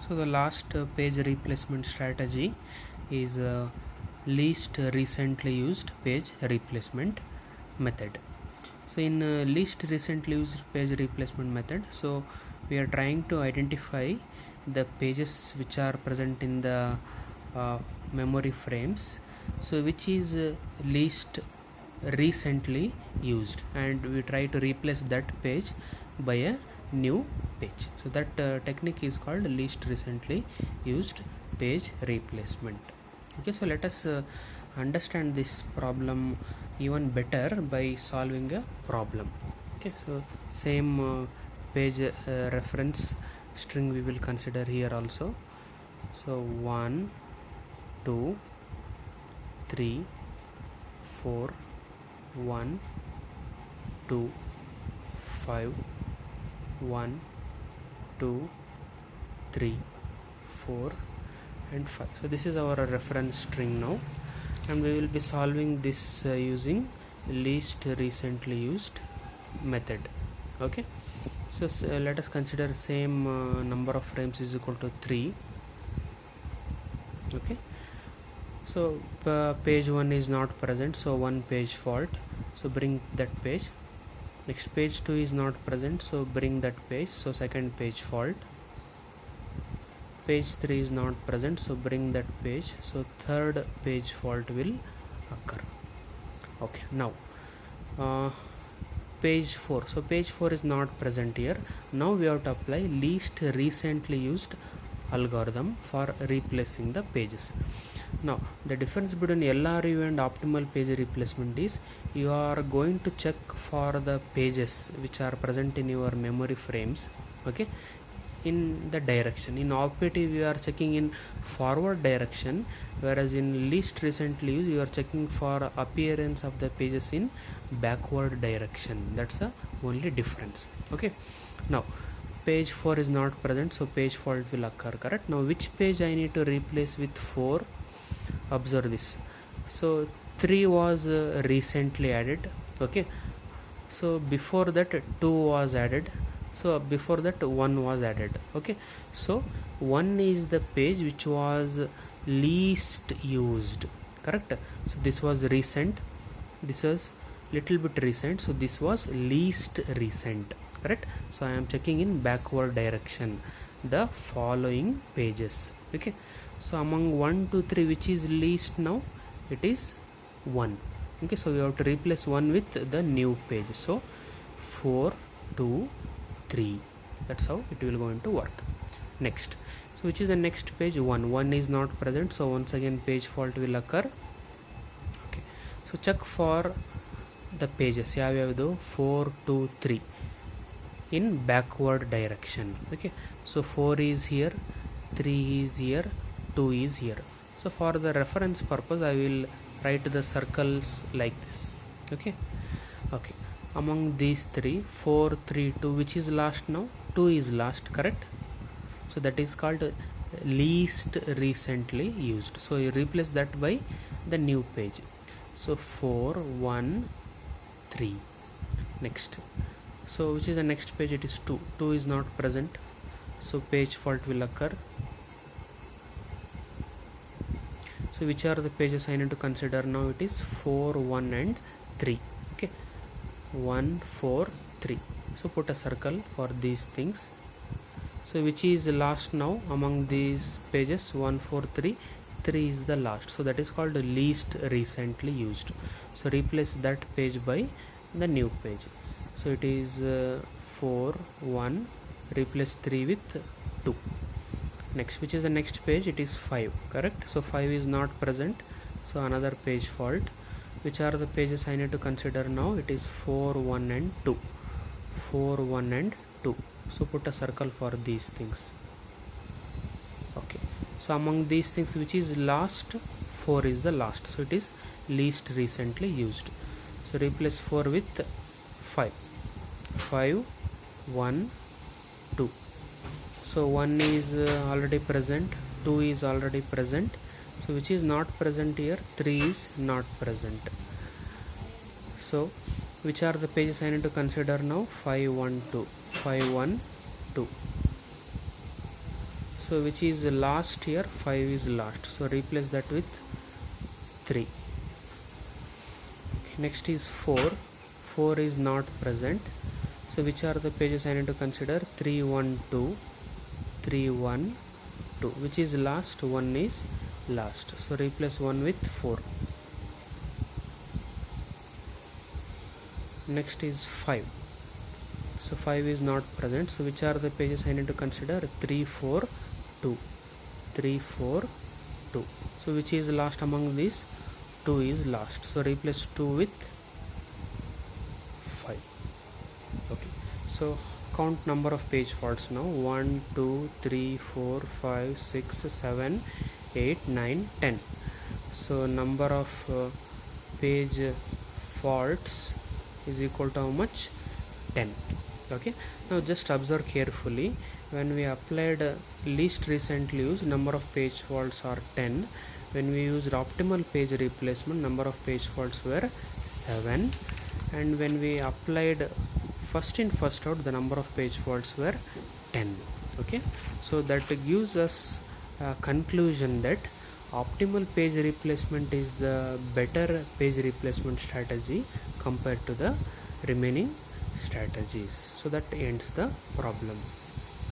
So the last page replacement strategy is least recently used page replacement method. So in least recently used page replacement method, so we are trying to identify the pages which are present in the memory frames, so which is least recently used, and we try to replace that page by a new page. So that technique is called least recently used page replacement. Okay, so let us understand this problem even better by solving a problem. Okay, so same page reference string we will consider here also. So 1 2 3 4 1 2 5 1 2 3 4 and 5. So this is our reference string now, and we will be solving this using least recently used method. Okay, so let us consider same number of frames is equal to 3. Okay, so page 1 is not present, so one page fault, so bring that page. Next, page 2 is not present, so bring that page, so second page fault. Page 3 is not present, so bring that page, so third page fault will occur. Okay, now page 4, so page 4 is not present here. Now we have to apply least recently used algorithm for replacing the pages. Now the difference between LRU and optimal page replacement is you are going to check for the pages which are present in your memory frames, okay, in the direction. In OPT we are checking in forward direction, whereas in least recently used you are checking for appearance of the pages in backward direction. That's the only difference. Okay, now page 4 is not present, so page fault will occur, correct? Now which page I need to replace with 4? Observe this. So 3 was recently added. Okay, so before that 2 was added, so before that 1 was added. Okay, so 1 is the page which was least used, correct? So this was recent, this was little bit recent, so this was least recent, correct? So I am checking in backward direction the following pages. Okay, so among 1 to 3 which is least now? It is 1. Okay, so we have to replace 1 with the new page, so 4 2 3. That's how it will going to work. Next, so which is the next page? 1 is not present, so once again page fault will occur. Okay, so check for the pages ಯಾವ್ಯಾವುದು 4 2 3 in backward direction. Okay, so 4 is here, 3 is here, 2 is here. So for the reference purpose I will write the circles like this. Okay, okay, among these 3, 4 3 2, which is last now? 2 is last, correct? So that is called least recently used, so you replace that by the new page. So 4 1 3. Next, so which is the next page? It is 2 is not present, so page fault will occur. So which are the pages I need to consider now? It is 4 1 and 3. Okay, 1 4 3. So put a circle for these things. So which is last now among these pages? 1 4 3. 3 is the last, so that is called least recently used. So replace that page by the new page. So it is 4 1, replace 3 with 2. Next, which is the next page? It is 5, correct? So 5 is not present, so another page fault. Which are the pages I need to consider now? It is 4 1 and 2. 4 1 and 2. So put a circle for these things. Okay, so among these things which is last? 4 is the last, so it is least recently used. So replace 4 with 5. 5 1 2. So 1 is already present, 2 is already present, so which is not present here? 3 is not present. So which are the pages I need to consider now? 5 1 2. 5 1 2. So which is last here? 5 is last, so replace that with 3. Okay, next is 4. 4 is not present, so which are the pages I need to consider? 3, 1, 2, 3, 1, 2. Which is last? 1 is last, so replace 1 with 4. Next is 5. So 5 is not present, so which are the pages I need to consider? 3, 4, 2, 3, 4, 2. So which is last among these? 2 is last, so replace 2 with 5. Okay, so count number of page faults now. 1, 2, 3, 4, 5, 6, 7, 8, 9, 10. So number of page faults is equal to how much? 10. Okay, now just observe carefully. When we applied least recently used, number of page faults are 10. When we used optimal page replacement, number of page faults were 7. And when we applied first in first out, the number of page faults were 10. Okay, so that gives us a conclusion that optimal page replacement is the better page replacement strategy compared to the remaining strategies. So that ends the problem.